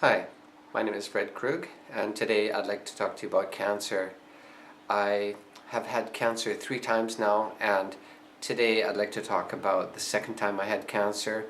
Hi, my name is Fred Krug, and today I'd like to talk to you about cancer. I have had cancer 3 times now, and today I'd like to talk about the second time I had cancer.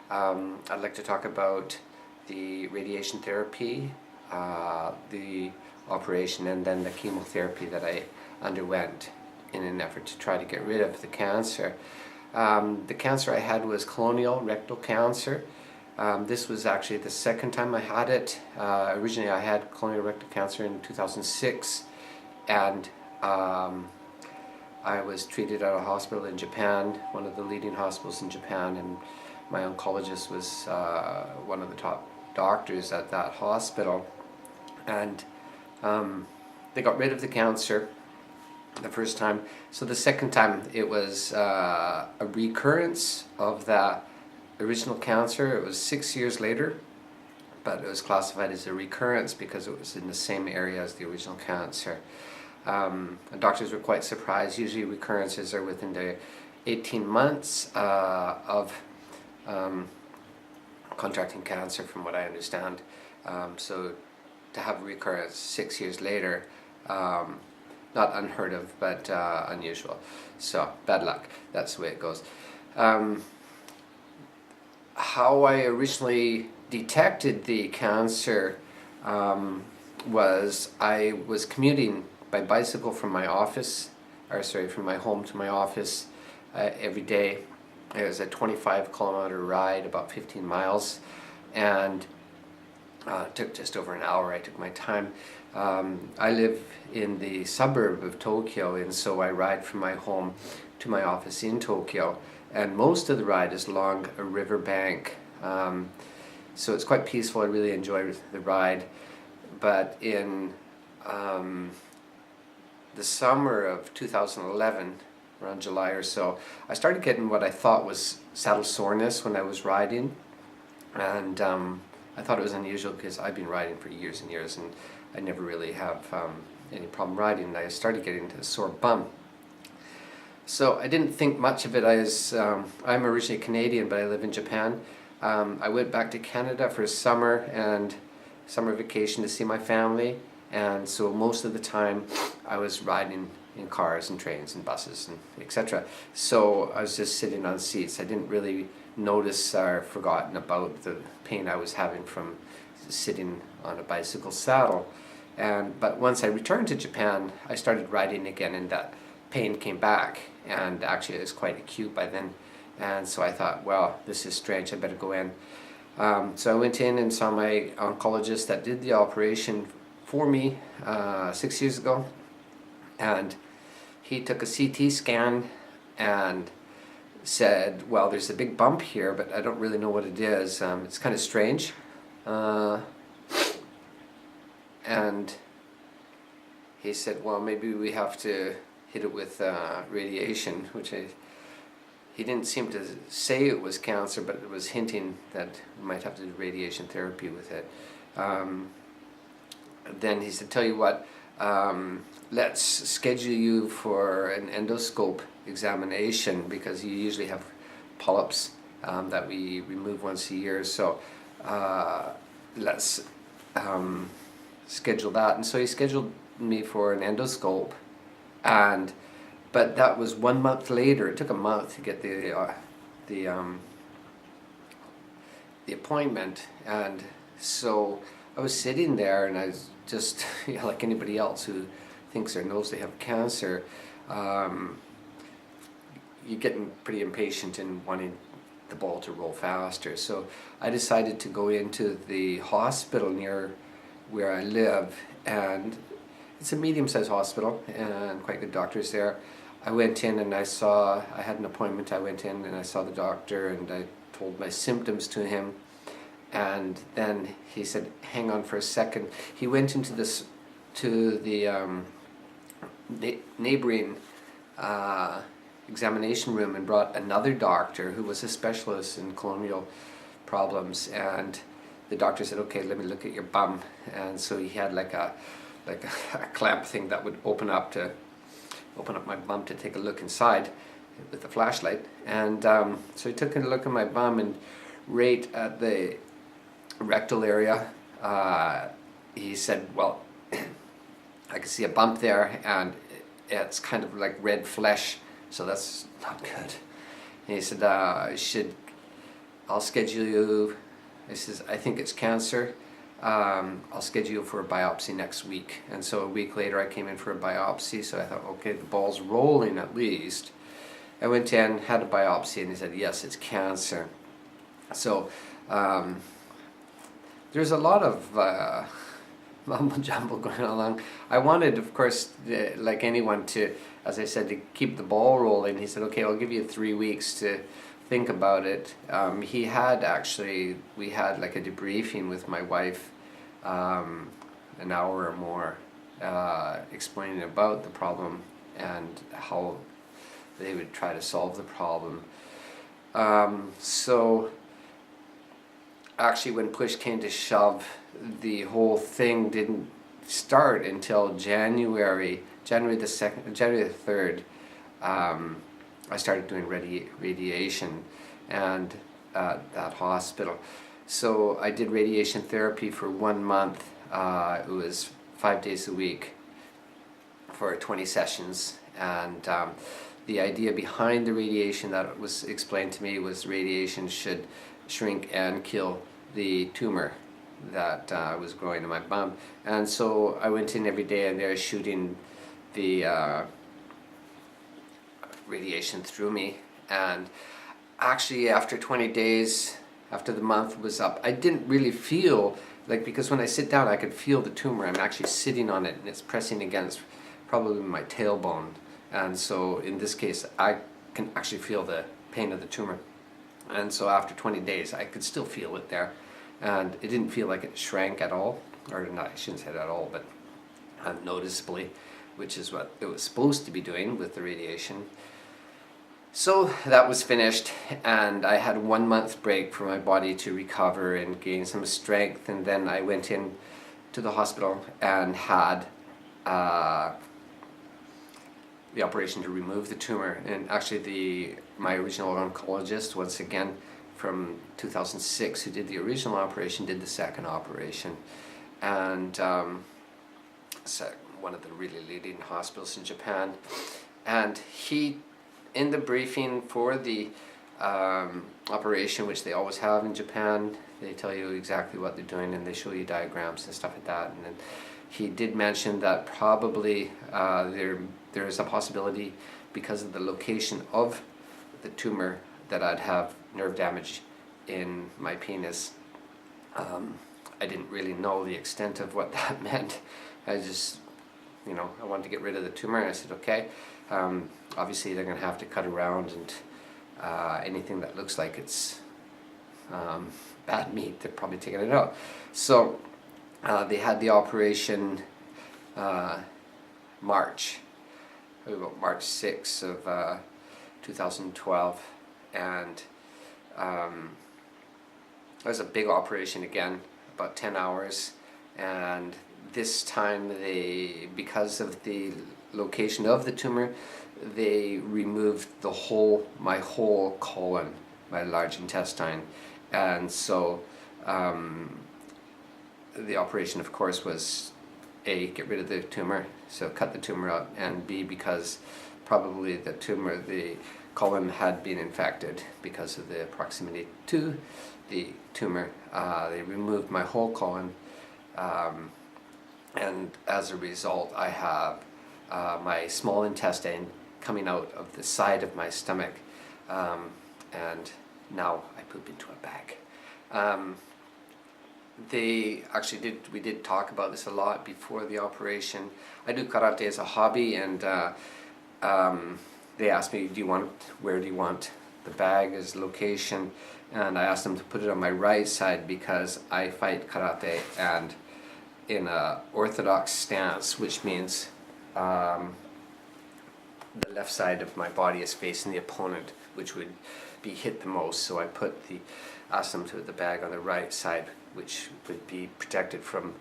I'd like to talk about the radiation therapy, the operation, and then the chemotherapy that I underwent in an effort to try to get rid of the cancer. The cancer I had was colonial rectal cancer. This was actually the second time I had it. Originally I had colonial rectal cancer in 2006, and I was treated at a hospital in Japan, one of the leading hospitals in Japan, and my oncologist was one of the top doctors at that hospital. And they got rid of the cancer the first time. So the second time it was a recurrence of the original cancer. It was 6 years later, but it was classified as a recurrence because it was in the same area as the original cancer. Doctors were quite surprised. Usually recurrences are within the 18 months of contracting cancer, from what I understand. So to have a recurrence 6 years later, not unheard of, but unusual. So bad luck. That's the way it goes. How I originally detected the cancer was I was commuting by bicycle from my office, from my home to my office every day. It was a 25-kilometer ride, about 15 miles, and it took just over an hour. I took my time. I live in the suburb of Tokyo, and so I ride from my home to my office in Tokyo, and most of the ride is along a river bank. So it's quite peaceful. I really enjoy the ride. But in the summer of 2011, around July or so, I started getting what I thought was saddle soreness when I was riding, and I thought it was unusual because I've been riding for years and years, and I never really have any problem riding. And I started getting a sore bum. So I didn't think much of it. I'm originally Canadian, but I live in Japan. I went back to Canada for summer vacation to see my family, and so most of the time I was riding in cars and trains and buses and etc. So I was just sitting on seats. I didn't really notice or forgotten about the pain I was having from sitting on a bicycle saddle. But once I returned to Japan, I started riding again, and that pain came back, and actually it was quite acute by then. And so I thought, well, this is strange, I better go in. So I went in and saw my oncologist that did the operation for me 6 years ago, and he took a CT scan and said, well, there's a big bump here, but I don't really know what it is. It's kind of strange. And he said, well, maybe we have to hit it with radiation, which he didn't seem to say it was cancer, but it was hinting that we might have to do radiation therapy with it. Then he said, tell you what, let's schedule you for an endoscope examination, because you usually have polyps that we remove once a year, so let's schedule that. And so he scheduled me for an endoscope, but that was 1 month later. It took a month to get the appointment, and so I was sitting there, and I was just like anybody else who thinks or knows they have cancer, you're getting pretty impatient and wanting the ball to roll faster. So I decided to go into the hospital near where I live, and it's a medium-sized hospital and quite good doctors there. I went in and I had an appointment. I went in and I saw the doctor, and I told my symptoms to him, and then he said, hang on for a second. He went into the neighboring examination room and brought another doctor who was a specialist in colonial problems, and the doctor said, okay, let me look at your bum. And so he had like a clamp thing that would open up my bum to take a look inside with a flashlight. And so he took a look at my bum, and right at the rectal area, he said, well, I could see a bump there, and it's kind of like red flesh, so that's not good. And he said, I'll schedule you. He says, I think it's cancer. I'll schedule you for a biopsy next week. And so a week later I came in for a biopsy, so I thought, okay, the ball's rolling at least. I went in, had a biopsy, and he said, yes, it's cancer. So there's a lot of mumble jumble going along. I wanted, of course, like anyone, to, as I said, to keep the ball rolling. He said, okay, I'll give you 3 weeks to think about it. We had like a debriefing with my wife, an hour or more, explaining about the problem and how they would try to solve the problem. So actually, when push came to shove, the whole thing didn't start until January the 3rd. I started doing radiation and that hospital. So I did radiation therapy for 1 month. It was 5 days a week for 20 sessions, and the idea behind the radiation that was explained to me was radiation should shrink and kill the tumor that was growing in my bum. And so I went in every day, and they were shooting the radiation through me. And actually, after 20 days, after the month was up, I didn't really feel like, because when I sit down I could feel the tumor. I'm actually sitting on it, and it's pressing against probably my tailbone. And so in this case I can actually feel the pain of the tumor. And so after 20 days I could still feel it there, and it didn't feel like it shrank at all, or not, I shouldn't say that at all, but noticeably, which is what it was supposed to be doing with the radiation. So that was finished, and I had a 1 month break for my body to recover and gain some strength, and then I went in to the hospital and had the operation to remove the tumor. And actually my original oncologist, once again from 2006, who did the original operation, did the second operation. And so one of the really leading hospitals in Japan. And he, in the briefing for the operation, which they always have in Japan, they tell you exactly what they're doing, and they show you diagrams and stuff like that. And then he did mention that probably there is a possibility, because of the location of the tumor, that I'd have nerve damage in my penis. I didn't really know the extent of what that meant. I just, I wanted to get rid of the tumor, and I said, okay. Obviously they're going to have to cut around, and anything that looks like it's bad meat, they're probably taking it out. So they had the operation March 6th of 2012, and it was a big operation again, about 10 hours, and this time because of the location of the tumor, they removed my whole colon, my large intestine. And so the operation, of course, was A, get rid of the tumor, so cut the tumor out, and B, because probably the colon had been infected because of the proximity to the tumor. They removed my whole colon, and as a result I have my small intestine coming out of the side of my stomach, and now I poop into a bag. We did talk about this a lot before the operation. I do karate as a hobby, and they asked me, where do you want the bag as location? And I asked them to put it on my right side, because I fight karate and in a orthodox stance, which means the left side of my body is facing the opponent, which would be hit the most. So I asked them to put the bag on the right side, which would be protected from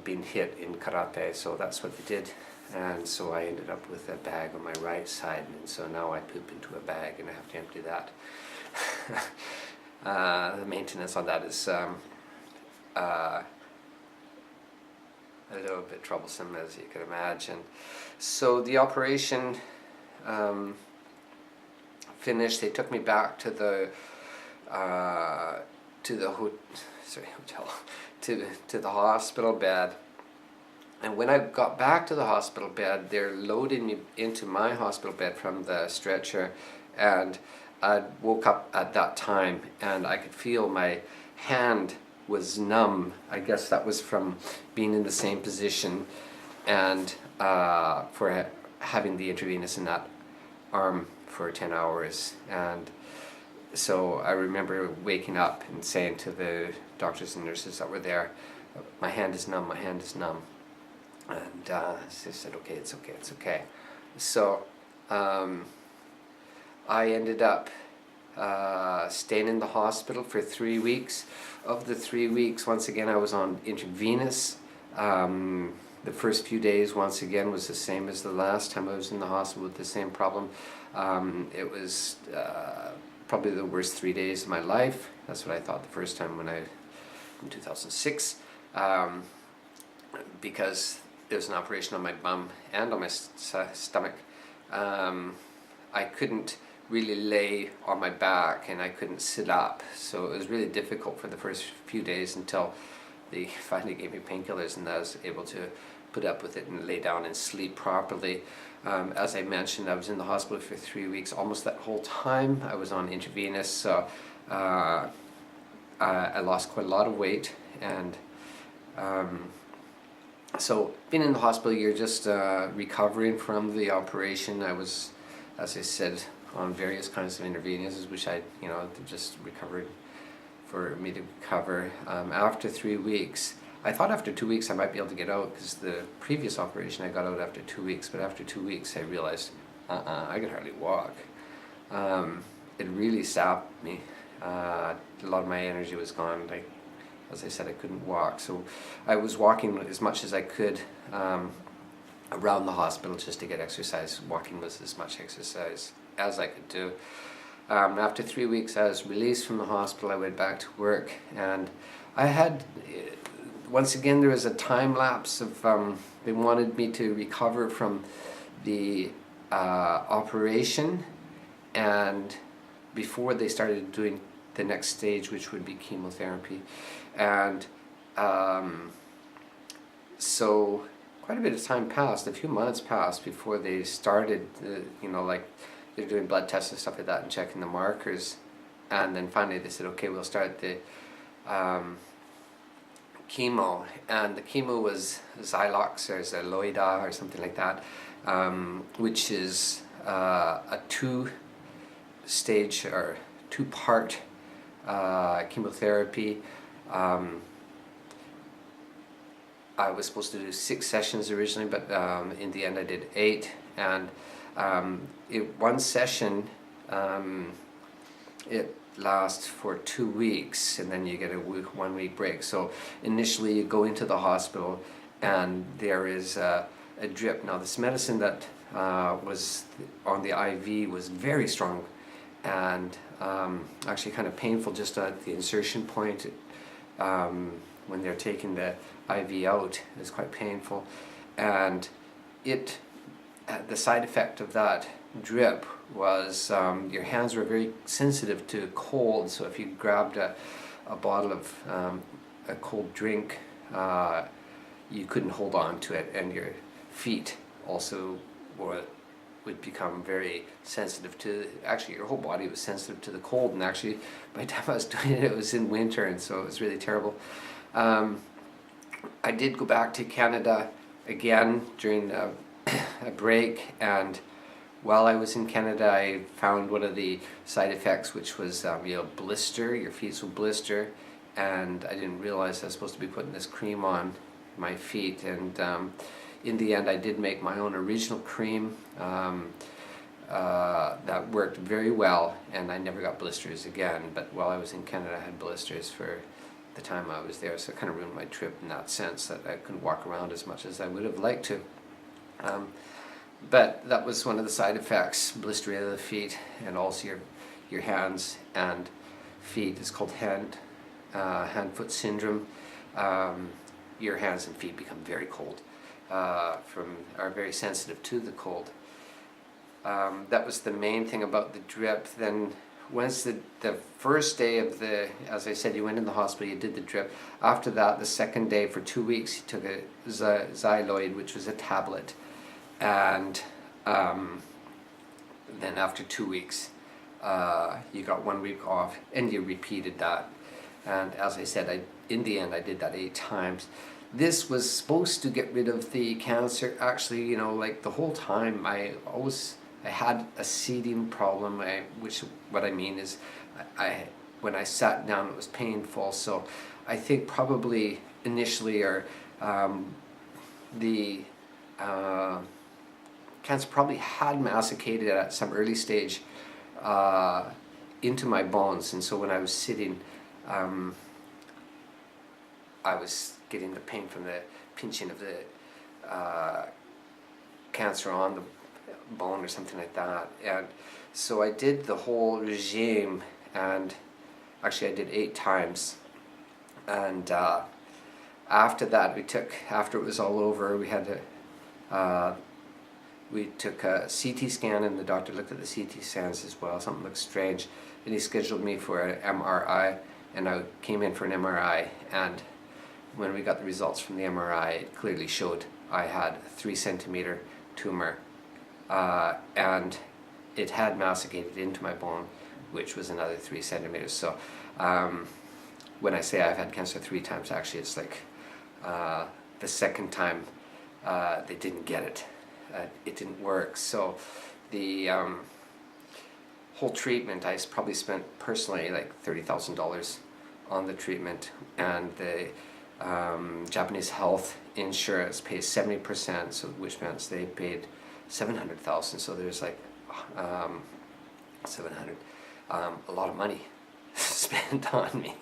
being hit in karate. So that's what they did, and so I ended up with a bag on my right side, and so now I poop into a bag and I have to empty that. The maintenance on that is a little bit troublesome, as you can imagine. So the operation finished. They took me back to the hotel, to the hospital bed. And when I got back to the hospital bed, they're loading me into my hospital bed from the stretcher, and I woke up at that time and I could feel my hand was numb. I guess that was from being in the same position and for having the intravenous in that arm for 10 hours. And so I remember waking up and saying to the doctors and nurses that were there, my hand is numb, my hand is numb. And they said, okay, it's okay, it's okay. So I ended up staying in the hospital for 3 weeks. Of the 3 weeks, once again, I was on intravenous. The first few days, once again, was the same as the last time I was in the hospital with the same problem. It was probably the worst 3 days of my life. That's what I thought the first time in 2006, because there was an operation on my bum and on my stomach. I couldn't really lay on my back and I couldn't sit up, so it was really difficult for the first few days until they finally gave me painkillers and I was able to put up with it and lay down and sleep properly. As I mentioned, I was in the hospital for 3 weeks. Almost that whole time I was on intravenous, so I lost quite a lot of weight. And so being in the hospital, you're just recovering from the operation. I was, as I said, on various kinds of intravenous, which I, just recovered for me to recover. After 3 weeks, I thought after 2 weeks I might be able to get out, because the previous operation I got out after 2 weeks, but after 2 weeks I realized, I could hardly walk. It really sapped me. A lot of my energy was gone. As I said, I couldn't walk, so I was walking as much as I could around the hospital just to get exercise. Walking was as much exercise as I could do. After 3 weeks I was released from the hospital. I went back to work, and I had, once again, there was a time lapse of, they wanted me to recover from the operation, and before they started doing the next stage, which would be chemotherapy. And so quite a bit of time passed, a few months passed before they started, like they're doing blood tests and stuff like that and checking the markers. And then finally they said, okay, we'll start the chemo. And the chemo was Zylox or Xyloida or something like that, which is a two-stage or two-part chemotherapy. I was supposed to do 6 sessions originally, but in the end I did 8. And one session, it lasts for 2 weeks, and then you get a 1 week break. So initially you go into the hospital and there is a drip. Now this medicine that was on the IV was very strong and actually kind of painful just at the insertion point. When they're taking the IV out, it's quite painful. And the side effect of that drip was your hands were very sensitive to cold, so if you grabbed a bottle of a cold drink, you couldn't hold on to it, and your feet also would become very sensitive to, actually your whole body was sensitive to the cold, and actually by the time I was doing it, it was in winter, and so it was really terrible. I did go back to Canada again during a break, and while I was in Canada I found one of the side effects, which was blister. Your feet will blister, and I didn't realize I was supposed to be putting this cream on my feet. And in the end I did make my own original cream that worked very well, and I never got blisters again. But while I was in Canada I had blisters for the time I was there, so it kind of ruined my trip in that sense, that I couldn't walk around as much as I would have liked to. But that was one of the side effects, blistering of the feet, and also your hands and feet. It's called hand-foot syndrome. your hands and feet become very cold, are very sensitive to the cold. That was the main thing about the drip. Then once the first day of the, as I said, you went in the hospital, you did the drip. After that, the second day, for 2 weeks, you took a xyloid, which was a tablet. And then after 2 weeks, you got 1 week off, and you repeated that. And as I said, in the end, I did that 8 times. This was supposed to get rid of the cancer. Actually, you know, like the whole time, I had a seating problem, which what I mean is, when I sat down, it was painful. So I think probably initially, the cancer probably had masticated at some early stage into my bones, and so when I was sitting, I was getting the pain from the pinching of the cancer on the bone or something like that. And so I did the whole regime, and actually I did 8 times. And after that, after it was all over, we took a CT scan, and the doctor looked at the CT scans as well. Something looked strange, and he scheduled me for an MRI, and I came in for an MRI. And when we got the results from the MRI, it clearly showed I had a 3-centimeter tumor, and it had masticated into my bone, which was another 3 centimeters. So when I say I've had cancer 3 times, actually it's like the second time they didn't get it. It didn't work. So the whole treatment, I probably spent personally like $30,000 on the treatment, and the Japanese health insurance pays 70%, so which means they paid $700,000. So there's like 700, a lot of money spent on me,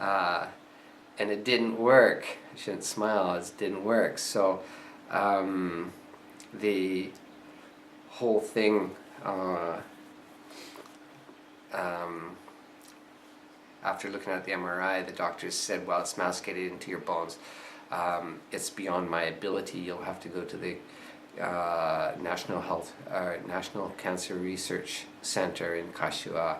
and it didn't work. I shouldn't smile. It didn't work. So the whole thing. After looking at the MRI, the doctors said, well, it's masticated into your bones. It's beyond my ability. You'll have to go to the National Cancer Research Center in Kashiwa,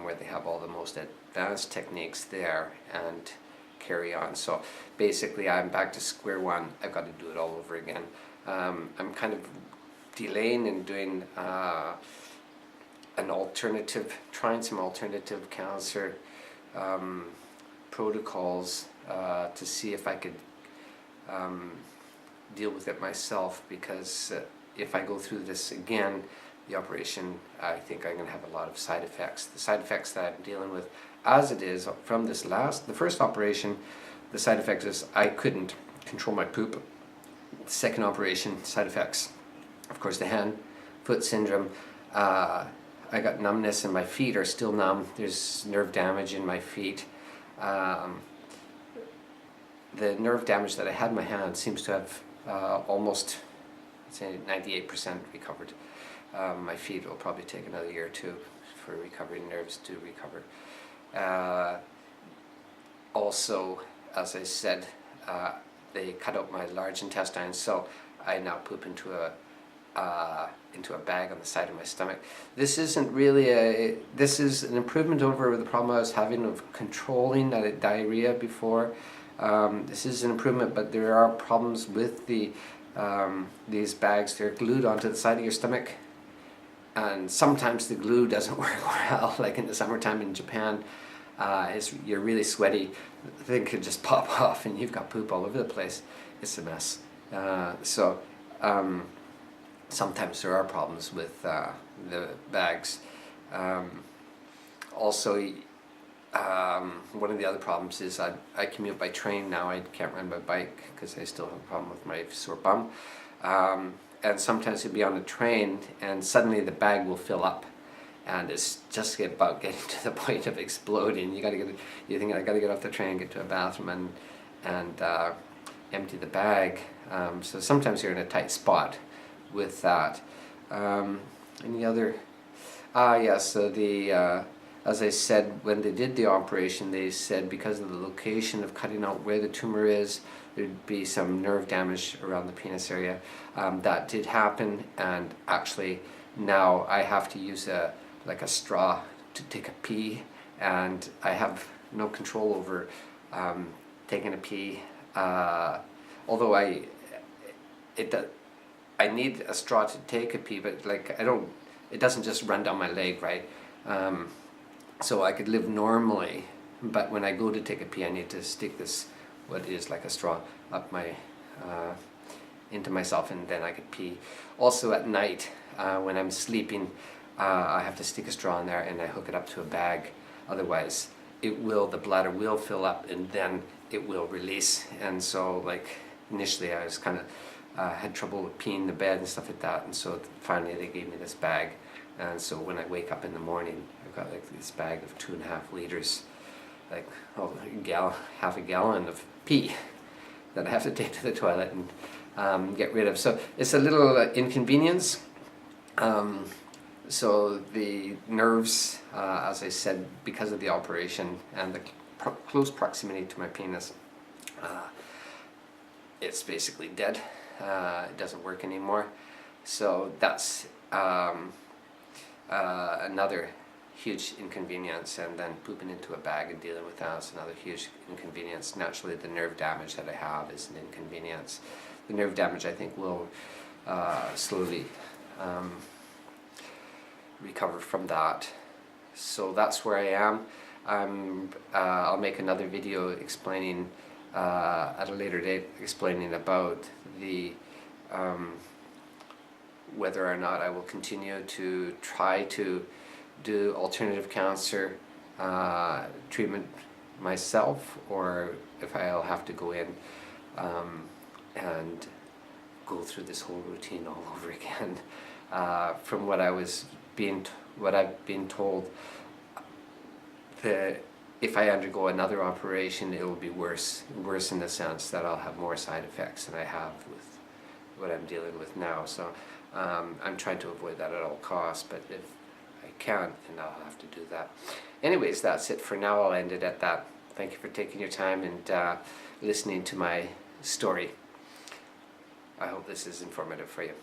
where they have all the most advanced techniques there, and carry on. So basically, I'm back to square one. I've got to do it all over again. I'm kind of delaying and doing trying some alternative cancer protocols to see if I could deal with it myself, because if I go through this again, the operation, I think I'm going to have a lot of side effects. The side effects that I'm dealing with as it is from the first operation, the side effects is I couldn't control my poop. The second operation, side effects, of course, the hand-foot syndrome. I got numbness, and my feet are still numb. There's nerve damage in my feet. The nerve damage that I had in my hand seems to have almost, I'd say, 98% recovered. My feet will probably take another year or two for recovering nerves to recover. Also, as I said, they cut out my large intestine, so I now poop into a bag on the side of my stomach. This isn't really this is an improvement over the problem I was having of controlling diarrhea before. This is an improvement, but there are problems with these bags. They're glued onto the side of your stomach, and sometimes the glue doesn't work well. Like in the summertime in Japan, you're really sweaty. The thing could just pop off, and you've got poop all over the place. It's a mess. Sometimes there are problems with the bags. Also, one of the other problems is I commute by train now. I can't ride my bike because I still have a problem with my sore bum. And sometimes you'll be on a train, and suddenly the bag will fill up, and it's just about getting to the point of exploding. You think, I got to get off the train, get to a bathroom, and empty the bag. So sometimes you're in a tight spot with that. Any other? So as I said, when they did the operation, they said because of the location of cutting out where the tumor is, there'd be some nerve damage around the penis area. That did happen, and actually now I have to use a straw to take a pee, and I have no control over taking a pee. Although I need a straw to take a pee, but it doesn't just run down my leg, right? So I could live normally, but when I go to take a pee, I need to stick this, what is like a straw, up my into myself, and then I could pee. Also at night, when I'm sleeping, I have to stick a straw in there and I hook it up to a bag. Otherwise, the bladder will fill up and then it will release. And so, initially, I was kind of had trouble with peeing in the bed and stuff like that. And so finally, they gave me this bag. And so when I wake up in the morning, I've got this bag of 2.5 liters, half a gallon of pee that I have to take to the toilet and get rid of. So it's a little inconvenience. So the nerves, as I said, because of the operation and the close proximity to my penis, it's basically dead. It doesn't work anymore. So that's another huge inconvenience, and then pooping into a bag and dealing with that is another huge inconvenience. Naturally, the nerve damage that I have is an inconvenience. The nerve damage, I think, will slowly recover from that. So that's where I am. I'll make another video explaining at a later date, explaining about the whether or not I will continue to try to do alternative cancer treatment myself, or if I'll have to go in and go through this whole routine all over again. From what I've been told, that if I undergo another operation, it will be worse in the sense that I'll have more side effects than I have with what I'm dealing with now. So I'm trying to avoid that at all costs, but if I can, then I'll have to do that. Anyways, that's it for now. I'll end it at that. Thank you for taking your time and listening to my story. I hope this is informative for you.